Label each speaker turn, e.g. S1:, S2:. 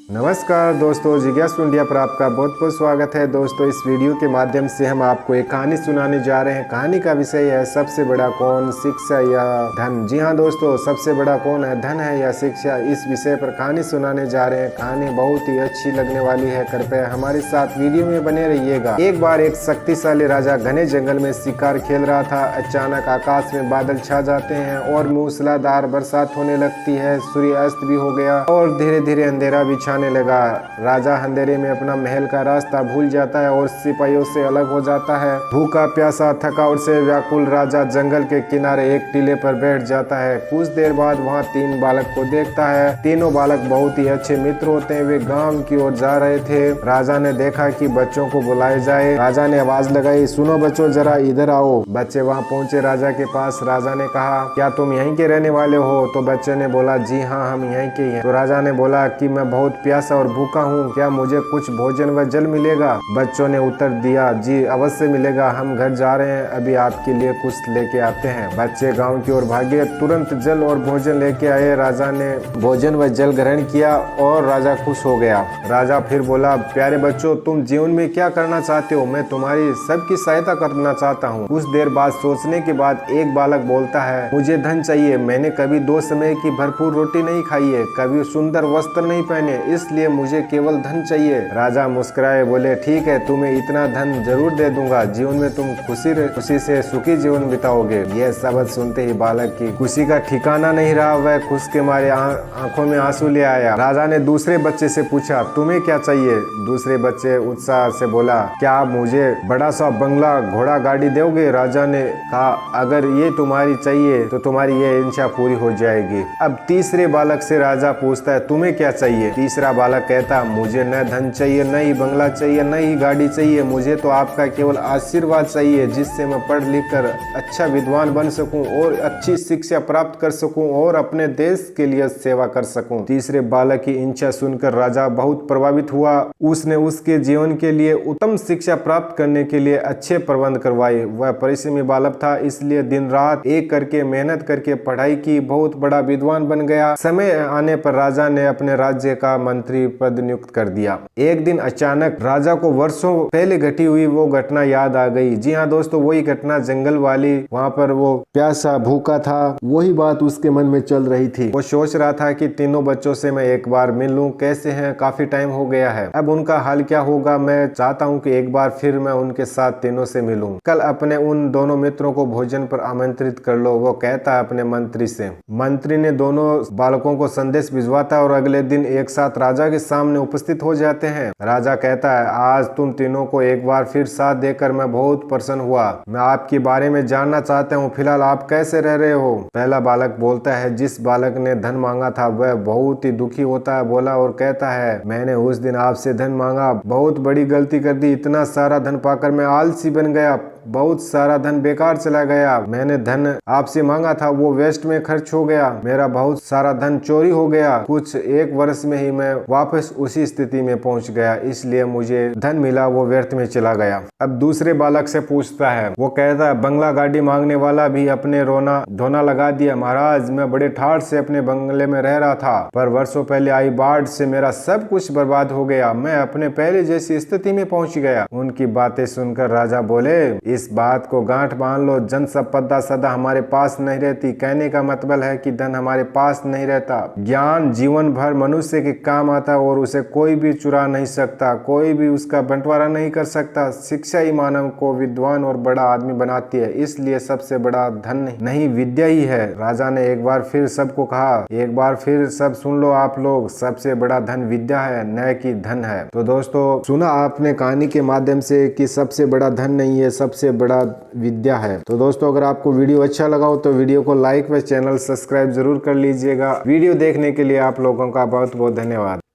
S1: नमस्कार दोस्तों, जिज्ञासु इंडिया पर आपका बहुत बहुत स्वागत है। दोस्तों, इस वीडियो के माध्यम से हम आपको एक कहानी सुनाने जा रहे हैं। कहानी का विषय है सबसे बड़ा कौन, शिक्षा या धन। जी हाँ दोस्तों, सबसे बड़ा कौन है, धन है या शिक्षा। इस विषय पर कहानी सुनाने जा रहे हैं। कहानी बहुत ही अच्छी लगने वाली है, कृपया हमारे साथ वीडियो में बने रहिएगा। एक बार एक शक्तिशाली राजा घने जंगल में शिकार खेल रहा था। अचानक आकाश में बादल छा जाते हैं और मूसलाधार बरसात होने लगती है। सूर्य अस्त भी हो गया और धीरे धीरे अंधेरा भी छाने लगा। राजा अंधेरे में अपना महल का रास्ता भूल जाता है और सिपाहियों से अलग हो जाता है। भूखा प्यासा थका और से व्याकुल राजा जंगल के किनारे एक टीले पर बैठ जाता है। कुछ देर बाद वहाँ 3 बालक को देखता है। तीनों बालक बहुत ही अच्छे मित्र होते हैं। वे गांव की ओर जा रहे थे। राजा ने देखा कि बच्चों को बुलाया जाए। राजा ने आवाज लगाई, सुनो बच्चों, जरा इधर आओ। बच्चे वहाँ पहुँचे राजा के पास। राजा ने कहा, क्या तुम यहीं के रहने वाले हो? तो बच्चे ने बोला, जी हाँ, हम यहीं के हैं। तो राजा ने बोला कि मैं बहुत प्यासा और भूखा हूँ, क्या मुझे कुछ भोजन व जल मिलेगा? बच्चों ने उत्तर दिया, जी अवश्य मिलेगा, हम घर जा रहे हैं, अभी आपके लिए कुछ लेके आते हैं। बच्चे गांव की ओर भागे। तुरंत जल और भोजन लेके आए। राजा ने भोजन व जल ग्रहण किया और राजा खुश हो गया। राजा फिर बोला, प्यारे बच्चों, तुम जीवन में क्या करना चाहते हो? मैं तुम्हारी सबकी सहायता करना चाहता हूँ। कुछ देर बाद सोचने के बाद एक बालक बोलता है, मुझे धन चाहिए। मैंने कभी 2 समय की भरपूर रोटी नहीं खाई है, कभी सुंदर वस्त्र नहीं पहने, इसलिए मुझे केवल धन चाहिए। राजा मुस्कुराए, बोले, ठीक है, तुम्हें इतना धन जरूर दे दूंगा। जीवन में तुम खुशी से सुखी जीवन बिताओगे। यह शब्द सुनते ही बालक की खुशी का ठिकाना नहीं रहा। वह खुश के मारे आंखों में आंसू ले आया। राजा ने दूसरे बच्चे से पूछा, तुम्हें क्या चाहिए? दूसरे बच्चे उत्साह से बोला, क्या आप मुझे बड़ा सा बंगला, घोड़ा गाड़ी दोगे? राजा ने कहा, अगर ये तुम्हारी चाहिए तो तुम्हारी ये इच्छा पूरी हो जाएगी। अब तीसरे बालक से राजा पूछता है, तुम्हें क्या चाहिए? तीसरा बालक कहता, मुझे न धन चाहिए, न ही बंगला चाहिए, न ही गाड़ी चाहिए, मुझे तो आपका केवल आशीर्वाद चाहिए, जिससे मैं पढ़ लिख कर अच्छा विद्वान बन सकूं और अच्छी शिक्षा प्राप्त कर सकूं और अपने देश के लिए सेवा कर सकूं। तीसरे बालक की इच्छा सुनकर राजा बहुत प्रभावित हुआ। उसने उसके जीवन के लिए उत्तम शिक्षा प्राप्त करने के लिए अच्छे प्रबंध करवाए। वह परिश्रमी बालक था, इसलिए दिन रात एक करके मेहनत करके पढ़ाई की, बहुत बड़ा विद्वान बन गया। समय आने पर राजा ने अपने राज्य का मंत्री पद नियुक्त कर दिया। एक दिन अचानक राजा को वर्षों पहले घटी हुई वो घटना याद आ गई। जी हाँ दोस्तों, वही घटना जंगल वाली, वहाँ पर वो प्यासा भूखा था, वही बात उसके मन में चल रही थी। वो सोच रहा था कि तीनों बच्चों से मैं एक बार मिल लूं, कैसे हैं, काफी टाइम हो गया है, अब उनका हाल क्या होगा। मैं चाहता हूँ कि एक बार फिर मैं उनके साथ तीनों से मिलूं। कल अपने उन दोनों मित्रों को भोजन पर आमंत्रित कर लो, वो कहता है अपने मंत्री से। मंत्री ने दोनों बालकों को संदेश भिजवाता और अगले दिन एक साथ राजा के सामने उपस्थित हो जाते हैं। राजा कहता है, आज तुम तीनों को एक बार फिर साथ देकर मैं बहुत प्रसन्न हुआ। मैं आपके बारे में जानना चाहता हूँ, फिलहाल आप कैसे रह रहे हो? पहला बालक बोलता है, जिस बालक ने धन मांगा था वह बहुत ही दुखी होता है, बोला और कहता है, मैंने उस दिन आपसे धन मांगा, बहुत बड़ी गलती कर दी। इतना सारा धन पाकर मैं आलसी बन गया, बहुत सारा धन बेकार चला गया। मैंने धन आपसे मांगा था, वो वेस्ट में खर्च हो गया। मेरा बहुत सारा धन चोरी हो गया। कुछ 1 वर्ष में ही मैं वापस उसी स्थिति में पहुंच गया, इसलिए मुझे धन मिला वो व्यर्थ में चला गया। अब दूसरे बालक से पूछता है, वो कहता है, बंगला गाड़ी मांगने वाला भी अपने रोना धोना लगा दिया। महाराज, मैं बड़े ठाठ से अपने बंगले में रह रहा था, पर वर्षों पहले आई बाढ़ से मेरा सब कुछ बर्बाद हो गया। मैं अपने पहले जैसी स्थिति में पहुंच गया। उनकी बातें सुनकर राजा बोले, इस बात को गांठ बांध लो, जन संपदा सदा हमारे पास नहीं रहती। कहने का मतलब है कि धन हमारे पास नहीं रहता। ज्ञान जीवन भर मनुष्य के काम आता और उसे कोई भी चुरा नहीं सकता, कोई भी उसका बंटवारा नहीं कर सकता। शिक्षा ही मानव को विद्वान और बड़ा आदमी बनाती है, इसलिए सबसे बड़ा धन नहीं विद्या ही है। राजा ने एक बार फिर सबको कहा, एक बार फिर सब सुन लो आप लोग, सबसे बड़ा धन विद्या है, न कि धन है। तो दोस्तों, सुना आपने कहानी के माध्यम से कि सबसे बड़ा धन नहीं है, सबसे बड़ा विद्या है। तो दोस्तों, अगर आपको वीडियो अच्छा लगा हो तो वीडियो को लाइक व चैनल सब्सक्राइब जरूर कर लीजिएगा। वीडियो देखने के लिए आप लोगों का बहुत बहुत धन्यवाद।